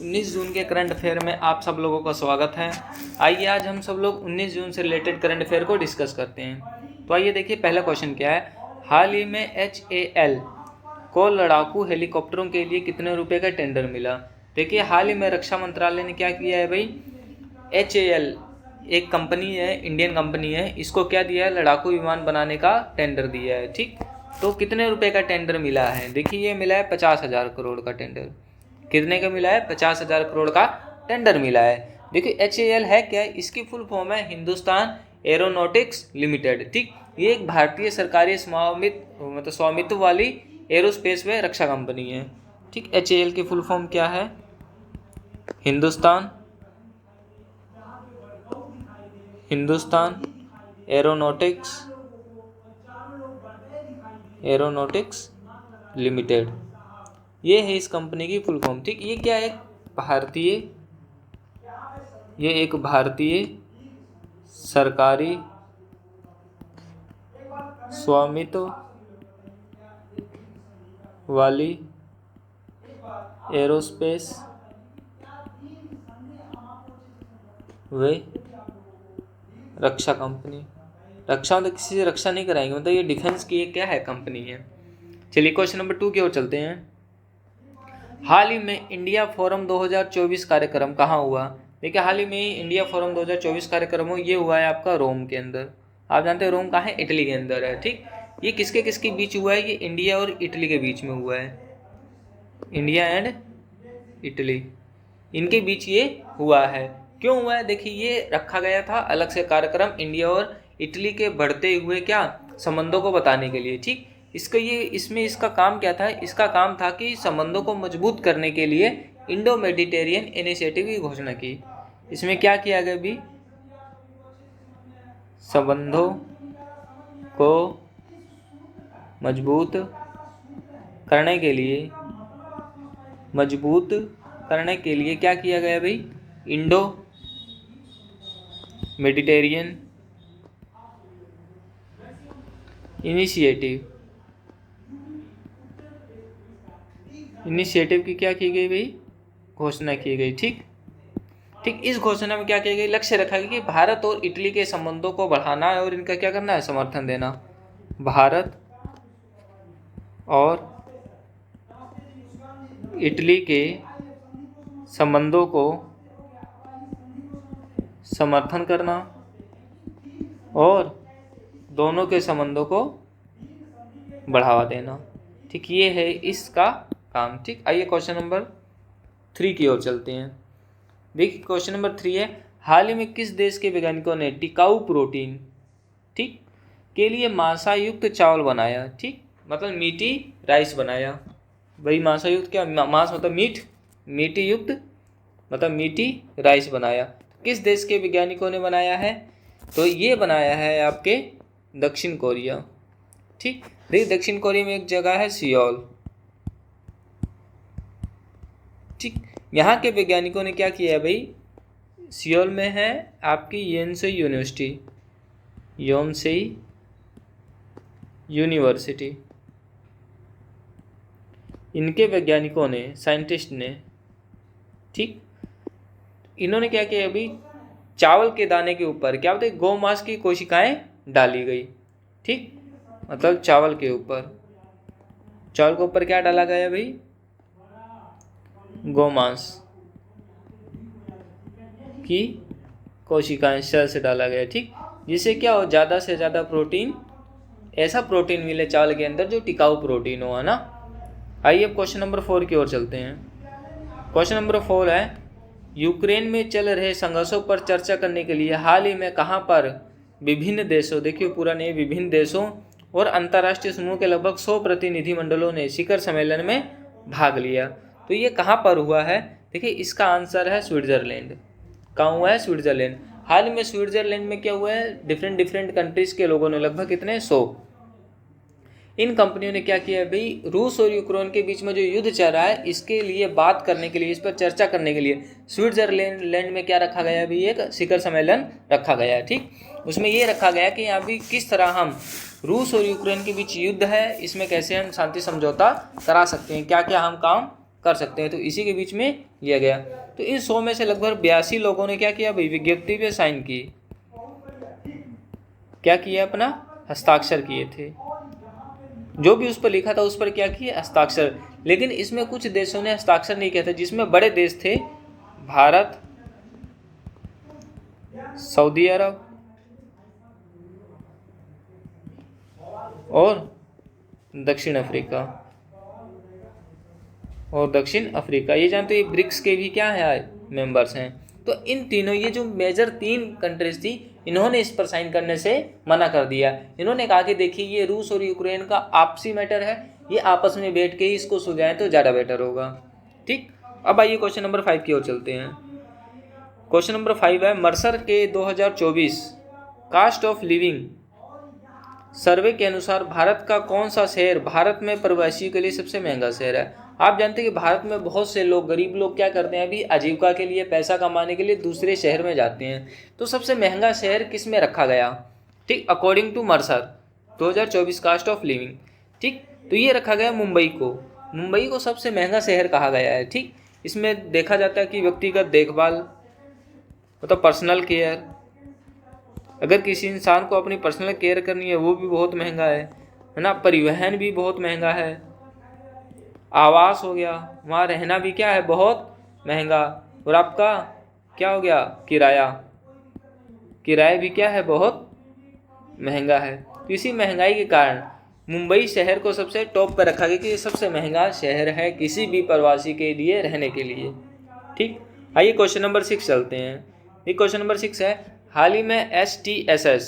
19 जून के current affair में आप सब लोगों का स्वागत है। आइए आज हम सब लोग 19 जून से रिलेटेड करंट अफेयर को डिस्कस करते हैं। तो आइए देखिए पहला क्वेश्चन क्या है। हाल ही में HAL को लड़ाकू हेलीकॉप्टरों के लिए कितने रुपए का टेंडर मिला। देखिए हाल ही में रक्षा मंत्रालय ने क्या किया है भाई, HAL एक कंपनी है, इंडियन कंपनी है, इसको क्या दिया है, लड़ाकू विमान बनाने का टेंडर दिया है। ठीक, तो कितने रुपए का टेंडर मिला है। देखिए ये मिला है 50,000 करोड़ का टेंडर। कितने का मिला है, 50,000 करोड़ का टेंडर मिला है। देखिए HAL है क्या, इसकी फुल फॉर्म है हिंदुस्तान एरोनॉटिक्स लिमिटेड। ठीक, ये एक भारतीय सरकारी स्वामित्व वाली एरोस्पेस व रक्षा कंपनी है। ठीक, HAL की फुल फॉर्म क्या है, हिंदुस्तान एरोनॉटिक्स लिमिटेड, ये है इस कंपनी की फुल फॉर्म। ठीक, ये क्या है, एक भारतीय सरकारी स्वामित्व वाली एरोस्पेस व रक्षा कंपनी। रक्षा मतलब किसी से रक्षा नहीं कराएंगे, मतलब ये डिफेंस की एक क्या है, कंपनी है। चलिए क्वेश्चन नंबर 2 की ओर चलते हैं। हाल ही में इंडिया फोरम 2024 कार्यक्रम कहाँ हुआ। देखिए हाल ही में इंडिया फोरम 2024 कार्यक्रम ये हुआ है आपका रोम के अंदर। आप जानते हैं रोम कहाँ है, इटली के अंदर है। ठीक, ये किसके किसके बीच हुआ है, ये इंडिया और इटली के बीच में हुआ है। इंडिया एंड इटली, इनके बीच ये हुआ है। क्यों हुआ है, देखिए ये रखा गया था अलग से कार्यक्रम इंडिया और इटली के बढ़ते हुए क्या संबंधों को बताने के लिए। ठीक, इसका काम क्या था, इसका काम था कि संबंधों को मजबूत करने के लिए इंडो मेडिटेरियन इनिशिएटिव की घोषणा की। इसमें क्या किया गया भी, संबंधों को मजबूत करने के लिए क्या किया गया भाई, इंडो मेडिटेरियन इनिशिएटिव की क्या की गई भाई, घोषणा की गई। ठीक, इस घोषणा में क्या किया गया, लक्ष्य रखा गया कि भारत और इटली के संबंधों को बढ़ाना है और इनका क्या करना है, समर्थन देना। भारत और इटली के संबंधों को समर्थन करना और दोनों के संबंधों को बढ़ावा देना। ठीक, ये है इसका काम। ठीक, आइए क्वेश्चन नंबर 3 की ओर चलते हैं। देखिए क्वेश्चन नंबर 3 है, हाल ही में किस देश के वैज्ञानिकों ने टिकाऊ प्रोटीन ठीक के लिए मांसा युक्त चावल बनाया। ठीक, मतलब मीठी राइस बनाया। भाई मांसा युक्त क्या, मांस मतलब मीठी युक्त मतलब मीठी राइस बनाया। किस देश के वैज्ञानिकों ने बनाया है, तो ये बनाया है आपके दक्षिण कोरिया। ठीक, देखिए दक्षिण कोरिया में एक जगह है सियोल। ठीक, यहाँ के वैज्ञानिकों ने क्या किया है भाई, सियोल में है आपकी योनसेई यूनिवर्सिटी। इनके वैज्ञानिकों ने, साइंटिस्ट ने, ठीक, इन्होंने क्या किया अभी, चावल के दाने के ऊपर क्या बोलते हैं, गौमांस की कोशिकाएं डाली गई। ठीक, मतलब चावल के ऊपर क्या डाला गया भाई, गौमांस की कोशिकाएं सेल से डाला गया। ठीक, जिससे क्या हो, ज़्यादा से ज़्यादा प्रोटीन, ऐसा प्रोटीन मिले चावल के अंदर जो टिकाऊ प्रोटीन हो, है ना। आइए अब क्वेश्चन नंबर 4 की ओर चलते हैं। क्वेश्चन नंबर 4 है, यूक्रेन में चल रहे संघर्षों पर चर्चा करने के लिए हाल ही में कहाँ पर विभिन्न देशों, देखिए पूरा नहीं, विभिन्न देशों और अंतर्राष्ट्रीय समूह के लगभग 100 प्रतिनिधिमंडलों ने शिखर सम्मेलन में भाग लिया। तो ये कहाँ पर हुआ है, देखिए इसका आंसर है स्विट्जरलैंड। कहाँ हुआ है, स्विट्जरलैंड। हाल में स्विट्जरलैंड में क्या हुआ है, डिफरेंट कंट्रीज के लोगों ने, लगभग कितने 100, इन कंपनियों ने क्या किया है भाई, रूस और यूक्रेन के बीच में जो युद्ध चल रहा है इसके लिए बात करने के लिए, इस पर चर्चा करने के लिए स्विट्जरलैंड में क्या रखा गया है भाई, एक शिखर सम्मेलन रखा गया है। ठीक, उसमें ये रखा गया कि यहाँ भी किस तरह हम रूस और यूक्रेन के बीच युद्ध है, इसमें कैसे हम शांति समझौता करा सकते हैं, क्या क्या हम काम कर सकते हैं, तो इसी के बीच में लिया गया। तो इन 100 में से लगभग 82 लोगों ने क्या किया भाई, विज्ञप्ति पे साइन की, क्या किया, अपना हस्ताक्षर किए थे, जो भी उस पर लिखा था उस पर क्या किए, हस्ताक्षर। लेकिन इसमें कुछ देशों ने हस्ताक्षर नहीं किया था, जिसमें बड़े देश थे भारत, सऊदी अरब और दक्षिण अफ्रीका। ये जानते हैं ब्रिक्स के भी क्या है, मेंबर्स हैं। तो इन तीनों, ये जो मेजर 3 कंट्रीज थी, इन्होंने इस पर साइन करने से मना कर दिया। इन्होंने कहा कि देखिए ये रूस और यूक्रेन का आपसी मैटर है, ये आपस में बैठ के ही इसको सुलझाएं तो ज़्यादा बेटर होगा। ठीक, अब आइए क्वेश्चन नंबर 5 की ओर चलते हैं। क्वेश्चन नंबर 5 है, मर्सर के 2024 कास्ट ऑफ लिविंग सर्वे के अनुसार भारत का कौन सा शहर भारत में प्रवासियों के लिए सबसे महंगा शहर है। आप जानते हैं कि भारत में बहुत से लोग, गरीब लोग क्या करते हैं, अभी आजीविका के लिए, पैसा कमाने के लिए दूसरे शहर में जाते हैं। तो सबसे महंगा शहर किस में रखा गया, ठीक, according to Mercer 2024 cost of living, ठीक, तो ये रखा गया मुंबई को सबसे महंगा शहर कहा गया है। ठीक, इसमें देखा जाता है कि व्यक्तिगत देखभाल, मतलब पर्सनल केयर, अगर किसी इंसान को अपनी पर्सनल केयर करनी है वो भी बहुत महंगा है ना। परिवहन भी बहुत महंगा है। आवास हो गया, वहाँ रहना भी क्या है, बहुत महंगा। और आपका क्या हो गया, किराया भी क्या है, बहुत महंगा है। तो इसी महंगाई के कारण मुंबई शहर को सबसे टॉप पर रखा गया कि ये सबसे महंगा शहर है किसी भी प्रवासी के लिए रहने के लिए। ठीक, आइए क्वेश्चन नंबर 6 चलते हैं। ये क्वेश्चन नंबर 6 है, हाल ही में STSS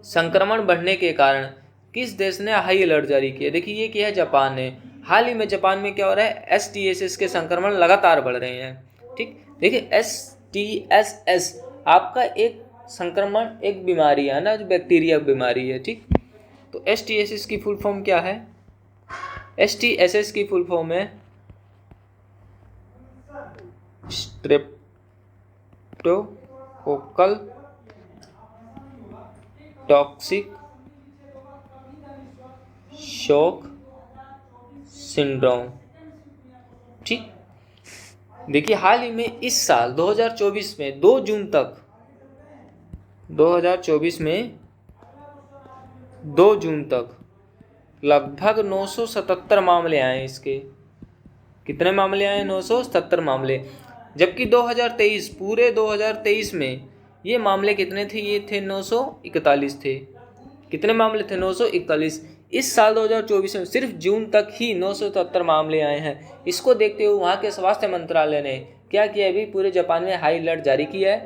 संक्रमण बढ़ने के कारण किस देश ने हाई अलर्ट जारी किया। देखिए ये क्या है, जापान ने। हाल ही में जापान में क्या हो रहा है, STSS के संक्रमण लगातार बढ़ रहे हैं। ठीक, देखिए STSS आपका एक संक्रमण, एक बीमारी है ना, जो बैक्टीरिया बीमारी है। ठीक, तो STSS की फुल फॉर्म क्या है, STSS की फुल फॉर्म है स्ट्रेप्टोकोकल टॉक्सिक शॉक सिंड्रोम। ठीक, देखिए हाल ही में इस साल 2024 में 2 जून तक, 2024 में 2 जून तक लगभग 977 मामले आए इसके। कितने मामले आए, 977 मामले। जबकि 2023, पूरे 2023 में ये मामले कितने थे, ये थे 941 थे। कितने मामले थे, 941। इस साल 2024 में सिर्फ जून तक ही 977 मामले आए हैं। इसको देखते हुए वहाँ के स्वास्थ्य मंत्रालय ने क्या किया, अभी पूरे जापान में हाई अलर्ट जारी किया है।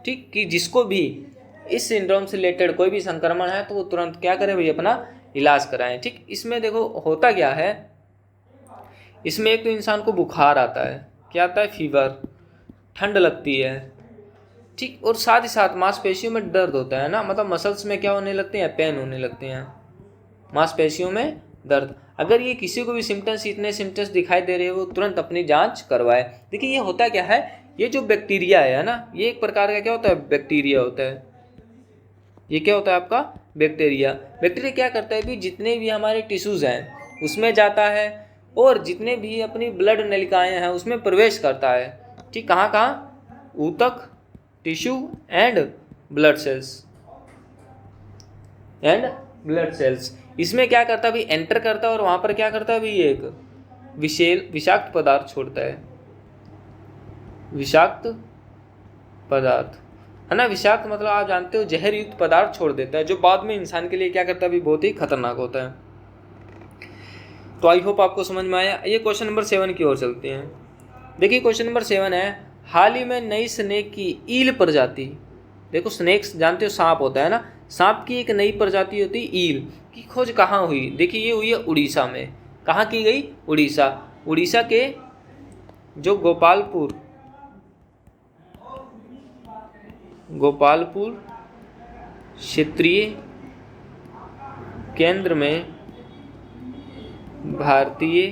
ठीक, कि जिसको भी इस सिंड्रोम से रिलेटेड कोई भी संक्रमण है तो वो तुरंत क्या करें भाई, अपना इलाज कराएं। ठीक, इसमें देखो होता क्या है, इसमें एक तो इंसान को बुखार आता है, क्या आता है, फीवर, ठंड लगती है। ठीक, और साथ ही साथ मांसपेशियों में दर्द होता है ना, मतलब मसल्स में क्या होने लगते हैं, पेन होने लगते हैं, मांसपेशियों में दर्द। अगर ये किसी को भी इतने सिम्टम्स दिखाई दे रहे हैं, वो तुरंत अपनी जांच करवाए। देखिए ये होता क्या है, ये जो बैक्टीरिया है ना, ये एक प्रकार का क्या होता है, बैक्टीरिया होता है। ये क्या होता है आपका, बैक्टीरिया क्या करता है कि जितने भी हमारे टिश्यूज़ हैं उसमें जाता है और जितने भी अपनी ब्लड नलिकाएं हैं उसमें प्रवेश करता है। ठीक, कहाँ, ऊतक, टिश्यू एंड ब्लड सेल्स इसमें क्या करता है भाई, एंटर करता है और वहाँ पर क्या करता है भाई, एक विषाक्त पदार्थ छोड़ता है। विषाक्त पदार्थ है ना, विषाक्त मतलब आप जानते हो जहर युक्त पदार्थ छोड़ देता है, जो बाद में इंसान के लिए क्या करता है भाई, बहुत ही खतरनाक होता है। तो आई होप आपको समझ में आया। ये क्वेश्चन नंबर 7 की ओर चलते हैं। देखिए क्वेश्चन नंबर 7 है, हाल ही में नई स्नेक की ईल प्रजाति, देखो स्नेक्स जानते हो सांप होता है ना, सांप की एक नई प्रजाति होती है ईल की खोज कहाँ हुई। देखिए ये हुई है उड़ीसा में। कहाँ की गई, उड़ीसा के जो गोपालपुर क्षेत्रीय केंद्र में भारतीय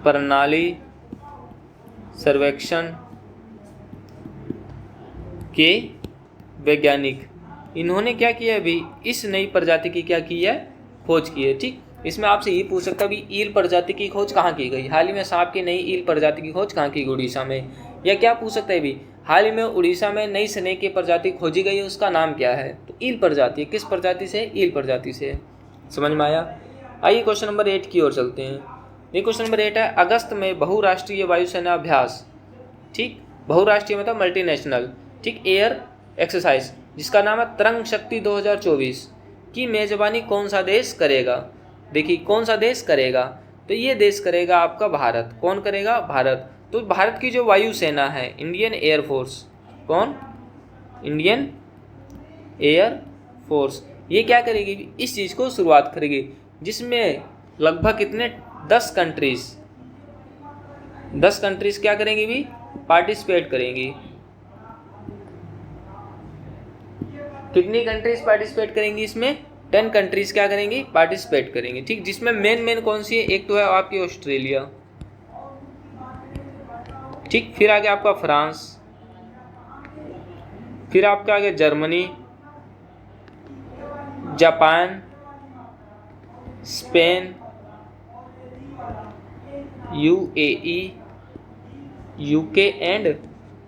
प्रणाली सर्वेक्षण के वैज्ञानिक, इन्होंने क्या किया अभी, इस नई प्रजाति की क्या की है, खोज की है। ठीक, इसमें आपसे ये पूछ सकता है भी ईल प्रजाति की खोज कहाँ की गई, हाल ही में सांप की नई ईल प्रजाति की खोज कहाँ की गई, उड़ीसा में। या क्या पूछ सकता है भी हाल ही में उड़ीसा में नई स्नेक की प्रजाति खोजी गई है, उसका नाम क्या है, तो ईल प्रजाति। किस प्रजाति से, ईल प्रजाति से। समझ में आया। आइए क्वेश्चन नंबर 8 की ओर चलते हैं। ये क्वेश्चन नंबर 8 है, अगस्त में बहुराष्ट्रीय वायुसेना अभ्यास, ठीक, बहुराष्ट्रीय मतलब मल्टीनेशनल, ठीक, एयर एक्सरसाइज जिसका नाम है तरंग शक्ति 2024 की मेजबानी कौन सा देश करेगा। देखिए कौन सा देश करेगा, तो ये देश करेगा आपका भारत। कौन करेगा, भारत। तो भारत की जो वायुसेना है, इंडियन एयर फोर्स, कौन, इंडियन एयर फोर्स, ये क्या करेगी, इस चीज़ को शुरुआत करेगी, जिसमें लगभग कितने 10 कंट्रीज क्या करेंगी भी, पार्टिसिपेट करेंगी। कितनी कंट्रीज पार्टिसिपेट करेंगी इसमें, 10 कंट्रीज क्या करेंगी, पार्टिसिपेट करेंगी, ठीक। जिसमें मेन कौन सी है, एक तो है आपकी ऑस्ट्रेलिया, ठीक, फिर आगे आपका फ्रांस, फिर आपका आगे Germany, Japan, Spain, UAE, UK and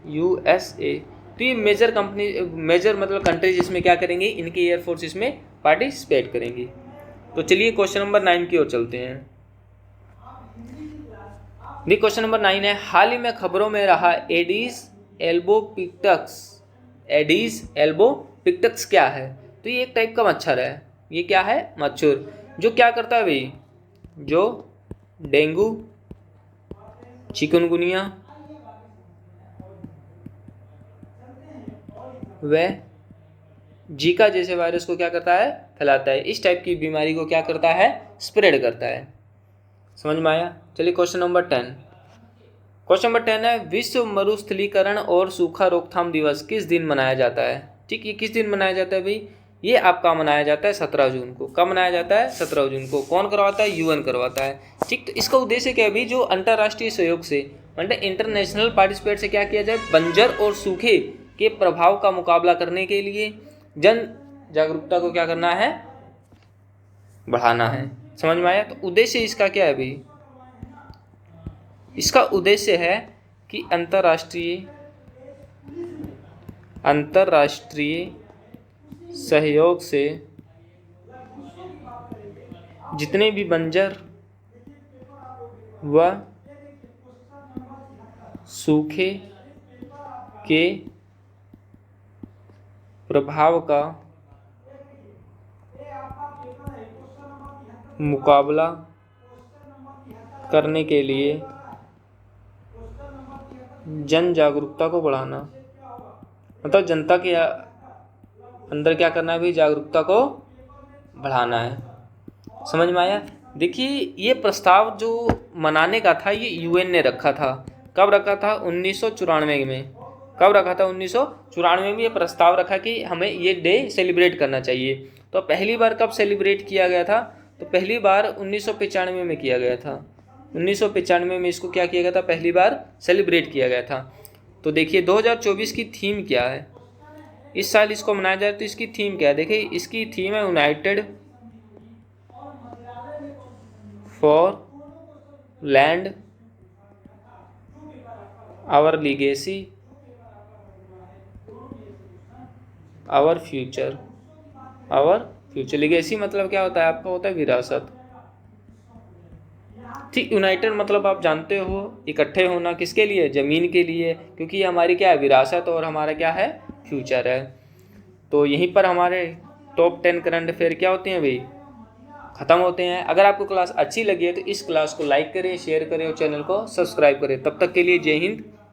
USA. तो ये मेजर मतलब कंट्रीज इसमें क्या करेंगी, इनकी एयरफोर्स इसमें पार्टिसिपेट करेंगी। तो चलिए क्वेश्चन नंबर 9 की ओर चलते हैं। क्वेश्चन नंबर 9 है, हाल ही में खबरों में रहा एडीज एल्बोपिक्टस क्या है, तो ये एक टाइप का मच्छर है। ये क्या है, मच्छर, जो क्या करता है भाई, जो डेंगू, चिकनगुनिया व जीका जैसे वायरस को क्या करता है, फैलाता है। इस टाइप की बीमारी को क्या करता है, स्प्रेड करता है। समझ में आया। चलिए क्वेश्चन नंबर 10। क्वेश्चन नंबर 10 है, विश्व मरुस्थलीकरण और सूखा रोकथाम दिवस किस दिन मनाया जाता है, ठीक। ये किस दिन मनाया जाता है भाई, ये आपका मनाया जाता है 17 जून को। कब मनाया जाता है, 17 जून को। कौन करवाता है, यूएन करवाता है, ठीक। तो इसका उद्देश्य क्या है भाई, जो अंतर्राष्ट्रीय सहयोग से मतलब इंटरनेशनल पार्टिसिपेट से क्या किया जाए, बंजर और सूखे के प्रभाव का मुकाबला करने के लिए जन जागरूकता को क्या करना है, बढ़ाना है। समझ में आया। तो उद्देश्य इसका क्या है भाई, इसका उद्देश्य है कि अंतर्राष्ट्रीय सहयोग से जितने भी बंजर व सूखे के प्रभाव का मुकाबला करने के लिए जन जागरूकता को बढ़ाना, मतलब जनता के अंदर क्या करना है भी, जागरूकता को बढ़ाना है। समझ में आया। देखिए ये प्रस्ताव जो मनाने का था, ये यूएन ने रखा था। कब रखा था, 1994 में। कब रखा था, 1994 में ये प्रस्ताव रखा कि हमें ये डे सेलिब्रेट करना चाहिए। तो पहली बार कब सेलिब्रेट किया गया था, तो पहली बार 1995 में किया गया था। 1995 में इसको क्या किया गया था, पहली बार सेलिब्रेट किया गया था। तो देखिए 2024 की थीम क्या है, इस साल इसको मनाया जाए तो इसकी थीम क्या है, देखिए इसकी थीम है united for land our legacy our future. Legacy मतलब क्या होता है आपका, होता है विरासत, ठीक। यूनाइटेड मतलब आप जानते हो इकट्ठे होना, किसके लिए, ज़मीन के लिए, क्योंकि ये हमारी क्या है, विरासत, और हमारा क्या है, फ्यूचर है। तो यहीं पर हमारे टॉप 10 करंट अफेयर क्या होते हैं भाई, ख़त्म होते हैं। अगर आपको क्लास अच्छी लगी है तो इस क्लास को लाइक करें, शेयर करें और चैनल को सब्सक्राइब करें। तब तक के लिए जय हिंद,